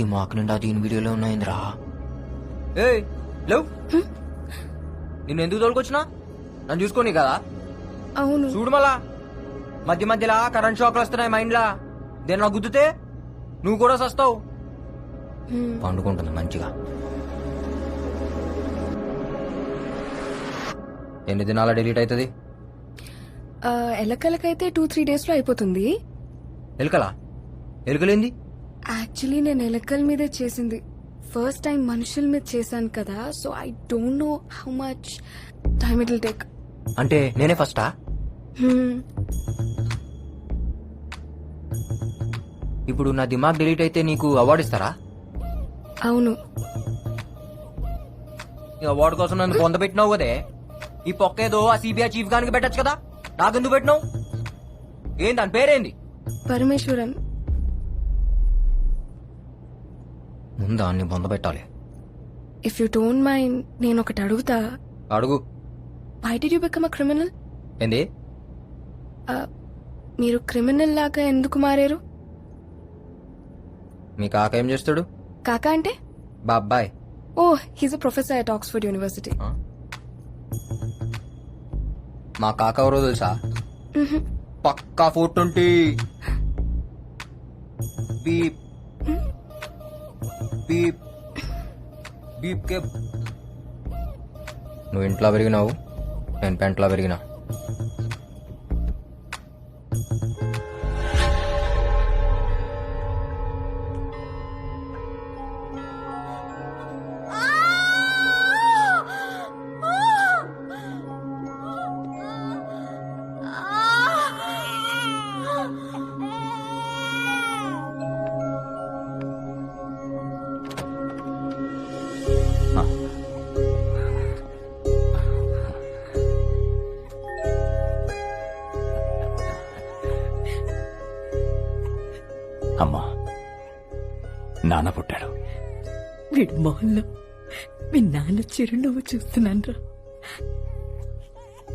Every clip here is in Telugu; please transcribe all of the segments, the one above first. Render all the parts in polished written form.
దిమాక్ నిండా దీని వీడియోలో ఉన్నాయిందిరా. ఏయ్ లేవు, నిన్ను ఎందుకు తోలుకొచ్చినా? నన్ను చూసుకోని కదా. అవును. చూడు మళ్ళా మధ్య మధ్యలా కరెంట్ షాక్లు వస్తున్నాయి మైండ్లా. దేని నాకు గుద్దుతే నువ్వు కూడా సస్తావు. పండుకుంటుంది మంచిగా. ఎన్ని దినాల డిలీట్ అవుతుంది? ఎలకలకైతే 2-3 days లో అయిపోతుంది. ఎలుకలా? ఎలుకలేంది? యాక్చువల్లీ నేను ఎలకల మీదే చేసింది. ఫస్ట్ టైం మనుషుల మీద చేశాను కదా, so I don't know how much time it will take. అంటే నేనే ఫస్టా? ఇప్పుడు నా దిమాగ్ డిలీట్ అయితే నీకు అవార్డు ఇస్తారా? అవును. ఈ అవార్డు కోసం నన్ను పొందబెట్టినావు కదే. ఈ పొక్కేదో ఆ సిబిఐ చీఫ్ గానికి పెట్టచ్చు కదా, నాకెందుకు పెట్టినావు? ఏం దాని పేరేంది? పరమేశ్వరన్. ముందా అన్ని పొందబెట్టాలి. ఇఫ్ యూ డోంట్ మైండ్ నేను ఒకటి అడుగుతా. అడుగు. Why did you become a criminal? ఏంది? మీరు క్రిమినల్ లాగా ఎందుకు మారారు? మీ కాక ఏం చేస్తాడు? కాకా అంటే? బాబాయ్. ఓ, he's a professor at Oxford University. మా కాక ఎవరో తెలుసా? పక్కా 420. బీప్ బీప్ బీప్ కే. నువ్వు ఇంట్లో పెరిగినావు, నేను పెంట్లో పెరిగినా. అమ్మా, నాన్న పుట్టాడు. వీడి మొహంలో మీ నాన్న చిరునవ్వు చూస్తున్నాన్రా.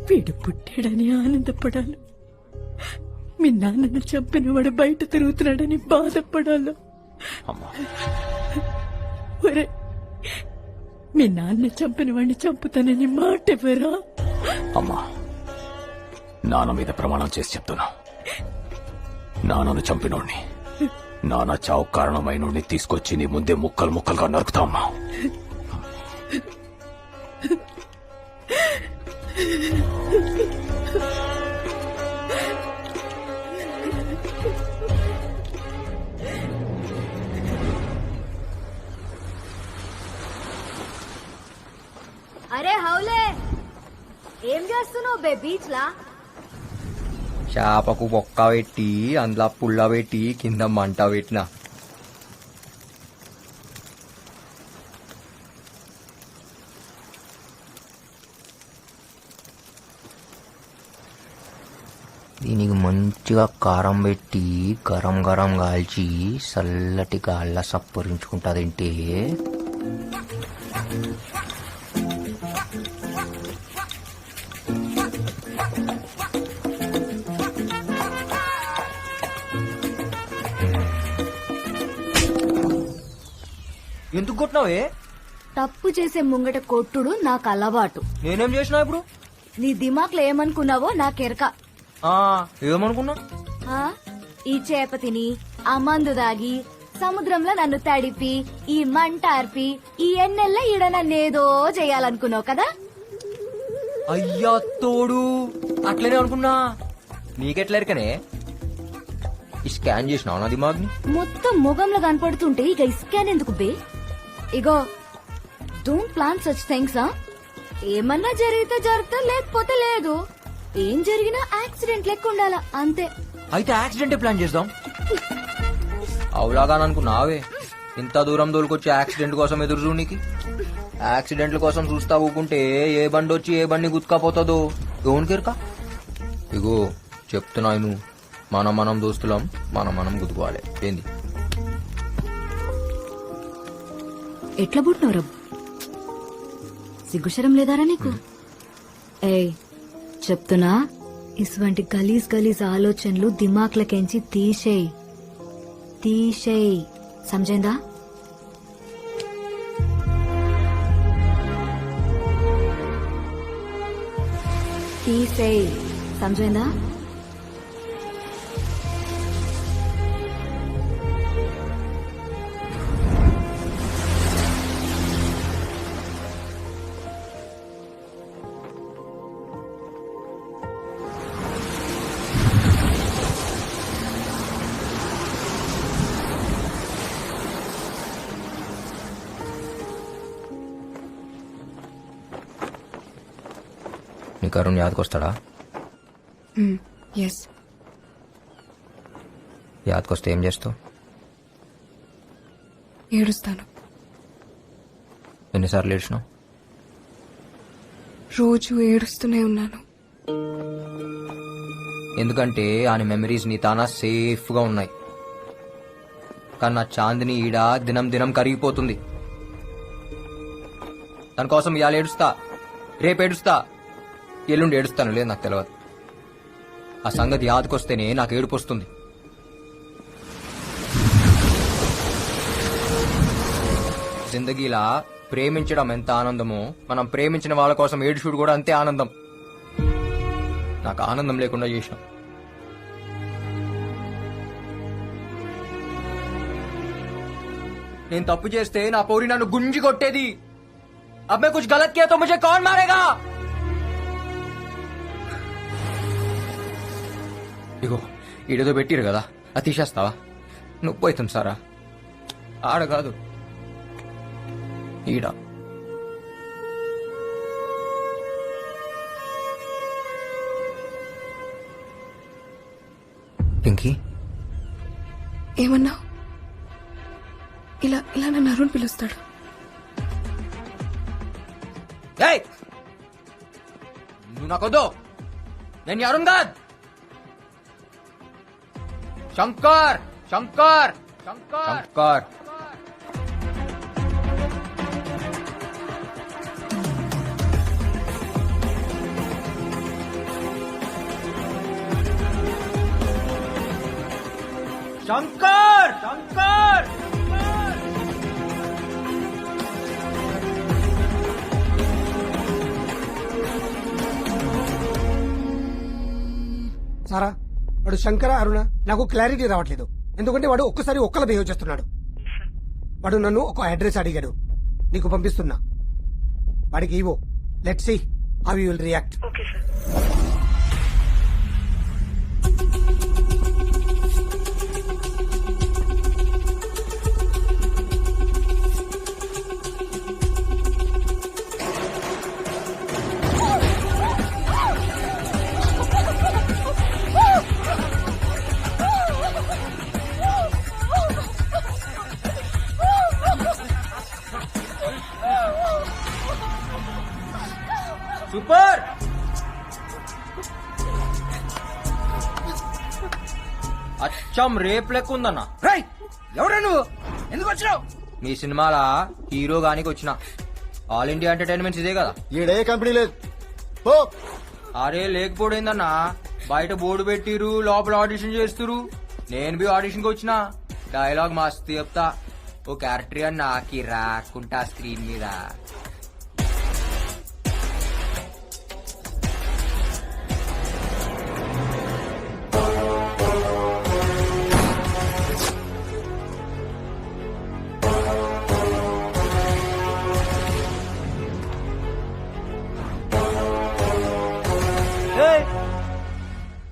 వీడు పుట్టాడని ఆనందపడాలి, మీ నాన్నను చంపిన వాడు బయట తిరుగుతున్నాడని బాధపడాలి. అమ్మా, ఒరే, మీ నాన్న చంపిన వాడిని చంపుతానని మాట ఎవరా? అమ్మా, నాన్న మీద ప్రమాణం చేసి చెప్తున్నా, నాన్నను చంపినోడిని, నాన్న చావు కారణమైనోడిని తీసుకొచ్చి నీ ముందే ముక్కలు ముక్కలుగా నరుకుతా. అమ్మా, అరే హౌలే, ఏం చేస్తున్నావు బే బీచ్ లా? చేపకు బొక్క పెట్టి అందులో పుల్ల పెట్టి కింద మంట పెట్టిన. దీనికి మంచిగా కారం పెట్టి గరం గరం కాల్చి చల్లటి గాళ్ళ సప్పరించుకుంటాదంటే ఎందుకు కొట్టినావే? తప్పు చేసే ముంగట కొట్టుడు నాకు అలవాటు. నేనేం చేసినా ఇప్పుడు? నీ దిమాక్లో ఏమనుకున్నావో నాకెరక. ఏమనుకున్నా? ఈ చేప తిని, ఆ మందు దాగి, సముద్రంలో నన్ను తడిపి, ఈ మంట ఆర్పి, ఈ ఎన్నెల్ల ఈడ నన్నేదో చేయాలనుకున్నావు కదా. అయ్యా తోడు, అట్లనే అనుకున్నా. నీకెట్లెరకనే? ఈ స్కాన్ చేసినావు నా దిమాగ్ని? మొత్తం ముఖంలో కనపడుతుంటే ఇక ఇస్కాన్ ఎందుకు బే? ఇగో, డోంట్ ప్లాన్ సచ్ థింగ్స్. ఏమన్నా జరిగితే జరుగుతా, లేకపోతే లేదు. ఏం జరిగినా యాక్సిడెంట్ లెక్క ఉండాలా, అంతే. అయితే యాక్సిడెంటే ప్లాన్ చేద్దాం. అవులాగా అనుకున్నావే, ఇంత దూరం దోలుకొచ్చి యాక్సిడెంట్ కోసం ఎదురు చూడనికి. యాక్సిడెంట్ల కోసం చూస్తా ఊకుంటే ఏ బండి వచ్చి ఏ బండి గుత్తుకపోతుందో ఎవరికి ఎరక? ఇగో చెప్తున్నాను, మనం దోస్తులం, మనం గుద్దుకోవాలి. ఏంది? ఎట్లా పుట్టినవరా? సిగ్గుశరం లేదారా నీకు? ఏయ్ చెప్తున్నా, ఇటువంటి గలీజ్ ఆలోచనలు దిమాక్లకెంచి తీసేయ్. సమజైందా? తీసేయ్, సమజైందా? నీకు అరుణ్ యాదకొస్తాడా? ఎస్. యాదకొస్తే ఏం చేస్తావు? ఏడుస్తాను. ఎన్నిసార్లు ఏడ్చినావు? రోజు ఏడుస్తూనే ఉన్నాను. ఎందుకంటే ఆయన మెమరీస్ నీ తానా సేఫ్ గా ఉన్నాయి. కానీ నా చాందిని ఈడ దినం దినం కరిగిపోతుంది. దాని కోసం ఇవాళ ఏడుస్తా, రేపు ఏడుస్తా, ఎల్లుండి ఏడుస్తాను, లేదు నాకు తెలియదు. ఆ సంగతి యాదకొస్తేనే నాకు ఏడుపు వస్తుంది. జిందగీలా ప్రేమించడం ఎంత ఆనందమో, మనం ప్రేమించిన వాళ్ళ కోసం ఏడుచుడు కూడా అంతే ఆనందం. నాకు ఆనందం లేకుండా చేసినాం. నేను తప్పు చేస్తే నా పౌరి నన్ను గుంజి కొట్టేది. अब मैं कुछ गलत किया तो मुझे कौन मारेगा? ఇగో ఈడేదో పెట్టిరు కదా, అది తీసేస్తావా? నొప్పి అవుతుంది సారా. ఆడ కాదు, ఈడ. పింకీ, ఏమన్నావు? ఇలా ఇలా నన్ను అరుణ్ పిలుస్తాడు. ఏయ్! నువ్వు నాకొద్దు, నేను అరుణ్ కాదు. శంకర్, శంకర్, శంకర్, శంకర్. శంకర్, శంకర్. సారా, వాడు శంకర అరుణ నాకు క్లారిటీ రావట్లేదు. ఎందుకంటే వాడు ఒక్కసారి ఒక్కలా బిహేవ్ చేస్తున్నాడు. వాడు నన్ను ఒక అడ్రస్ అడిగాడు, నీకు పంపిస్తున్నా. వాడికి ఇవో, let see how you will react. Super. అచ్చం రేప్ లెక్క ఉందన్న. ఎవరా నువ్వు? ఎందుకు వచ్చినావు? మీ సినిమాల హీరో గానికి వచ్చిన. ఆల్ ఇండియా ఎంటర్టైన్మెంట్స్ ఇదే కదా. ఈడే కంపెనీ లేదు. అరే లేకపోయిందన్నా, బయట బోర్డు పెట్టిరు, లోపల ఆడిషన్ చేస్తురు. నేను బి ఆడిషన్ కి వచ్చిన. డైలాగ్ మస్తు చెప్తా. ఓ క్యారెక్టర్ అని నాకి రాకుంటా స్క్రీన్ మీద.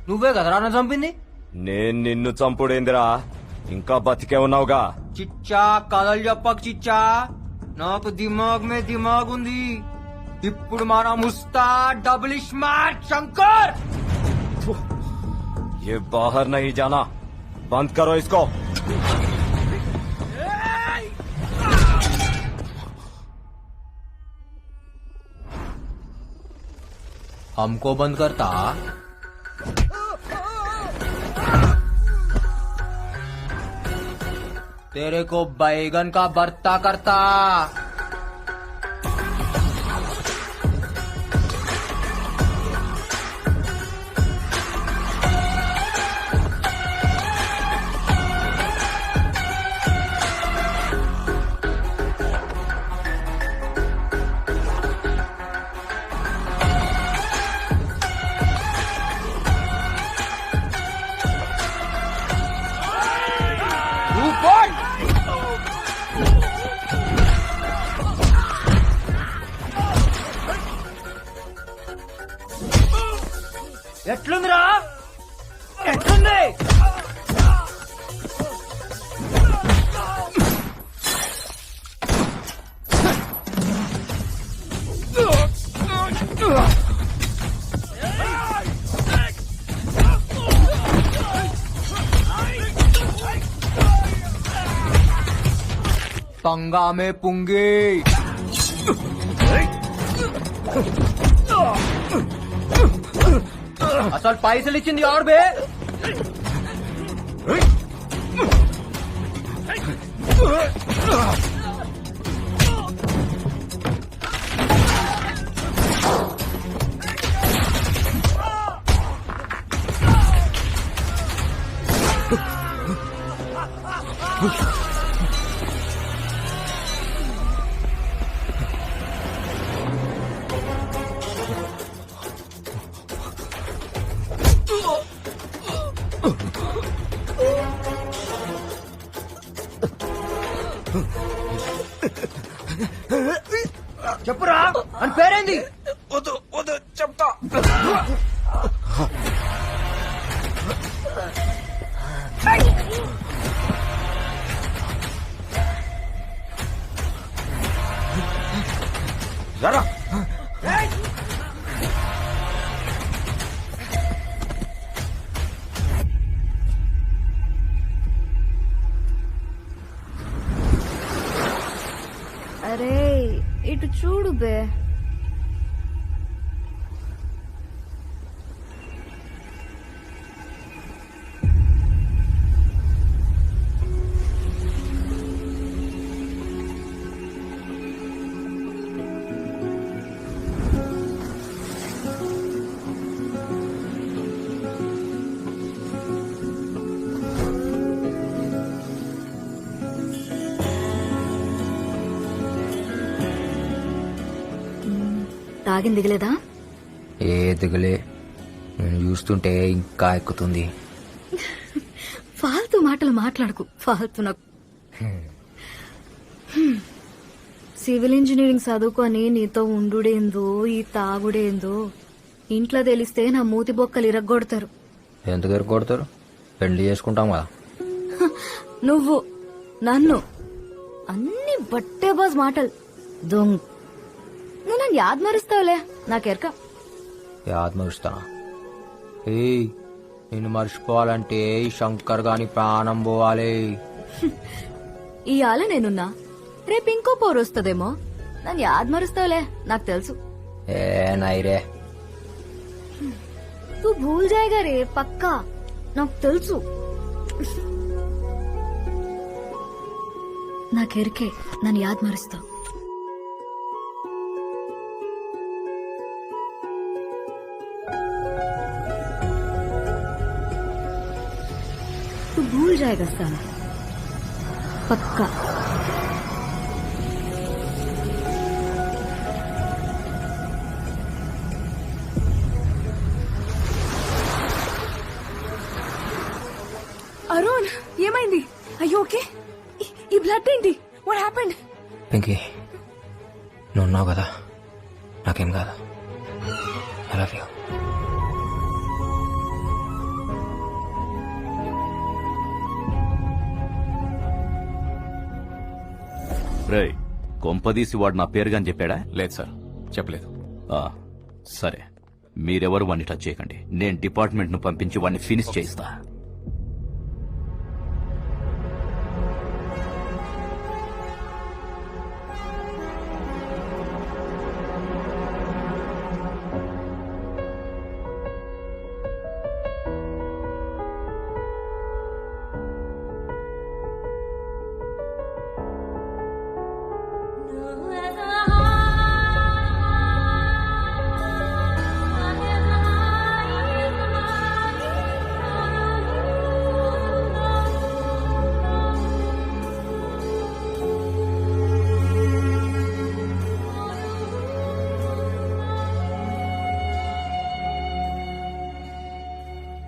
నువ్వే కదరా నన్ను చంపింది? నేను నిన్ను చంపుడేందిరా, ఇంకా బతికే ఉన్నావుగా. చిచ్చా కథలు చెప్పకు చిచ్చా, నాకు దిమాగ్ మే దిమాగ్ ఉంది. ఇప్పుడు మన ముస్తా డబుల్ స్మార్ట్ శంకర్. ये बाहर नहीं जाना, बंद करो इसको. हमको बंद करता? तेरे को बैगन का भरता करता. ఎట్లుందిరా ఎట్లుంది पंगा में पुंगी అసలు పైసలు ఇచ్చింది ఎవరు బే చెప్పురా అని పేరేంది చెప్తా జరా అరే ఇటు చూడు బే. తాగింది దిగలేదా? ఏ దిగులే నేను చూస్తుంటే ఇంకా ఎక్కుతుంది. ఫాల్తూ మాటలు మాట్లాడకు. ఫాల్తూ నాకు సివిల్ ఇంజనీరింగ్ చదువుకొని నీతో ఉండుడేందో ఈ తాగుడేందో ఇంట్లో తెలిస్తే నా మూతి బొక్కలు ఇరగ్గొడతారు. ఎంత వరకు కొడతారు? పెళ్లి చేసుకుంటాం కదా. నువ్వు నన్ను అన్ని బట్టే బాజ్ మాటలు దొంగ. నువ్వు నన్ను యాద్ మరుస్తావులే నాకెరక. యాద్ మరుస్తా? ఏయ్ నిన్ను మర్చిపోవాలంటే ఈ శంకర్ గాని ప్రాణం పోవాలి. ఇవాళ నేనున్నా, రేపు ఇంకో పోరు వస్తుందేమో. నన్ను యాద్ మరుస్తావులే నాకు తెలుసు. ఏ నైరే తూ భూల్ జాయేగా రే పక్కా, నాకు తెలుసు. నాకెరికే నన్ను యాద్ మరుస్తావు. तू भूल जाएगा साला पक्का. అరుణ్ ఏమైంది? అయ్యో ఓకే. ఈ బ్లడ్ ఏంటి? What happened? పింకీ నువ్వు ఉన్నావు కదా, నాకేం కాదు. I love you. రేయ్ కొంపదీసి వాడు నా పేరుగాని చెప్పాడా? లేదు సార్, చెప్పలేదు. ఆ, సరే మీరెవరు వాడిని టచ్ చేయకండి. నేను డిపార్ట్మెంట్ ను పంపించి వాడిని ఫినిష్ చేయిస్తా.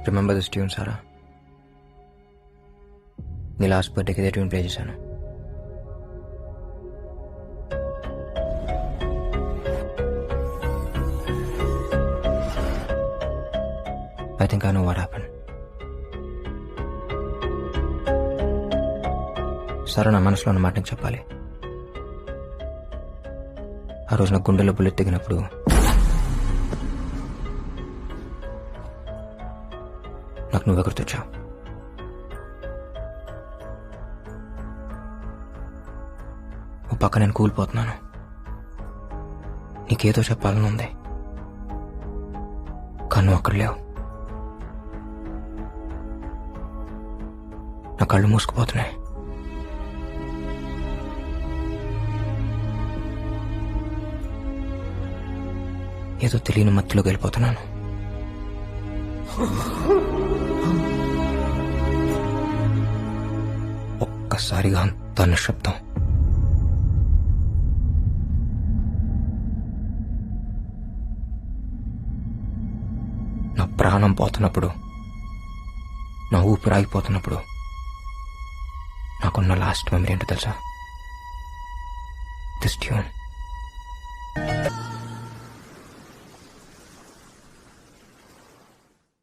రిమెంబర్ దిస్ ట్యూన్ సారా? నీ లాస్ట్ బర్త్డేకి ఇదే ట్యూన్ ప్లే చేశాను. I think I know what happen. సరే, నా మనసులో ఉన్న మాట నీకు చెప్పాలి. ఆ రోజు నా గుండెలో బుల్లెట్ దిగినప్పుడు నాకు నువ్వే గుర్తొచ్చావు. ఓ పక్క నేను కూలిపోతున్నాను, నీకేదో చెప్పాలని ఉంది, కానీ నువ్వు అక్కడ లేవు. నా కళ్ళు మూసుకుపోతున్నాయి. ఏదో తెలియని మత్తులోకి వెళ్ళిపోతున్నాను. ఒక్కసారిగా అంత నిశ్శబ్దం. నా ప్రాణం పోతున్నప్పుడు, నా ఊపిరి ఆగిపోతున్నప్పుడు నాకున్న లాస్ట్ మెమరీ ఏంటో తెలుసా? This tune.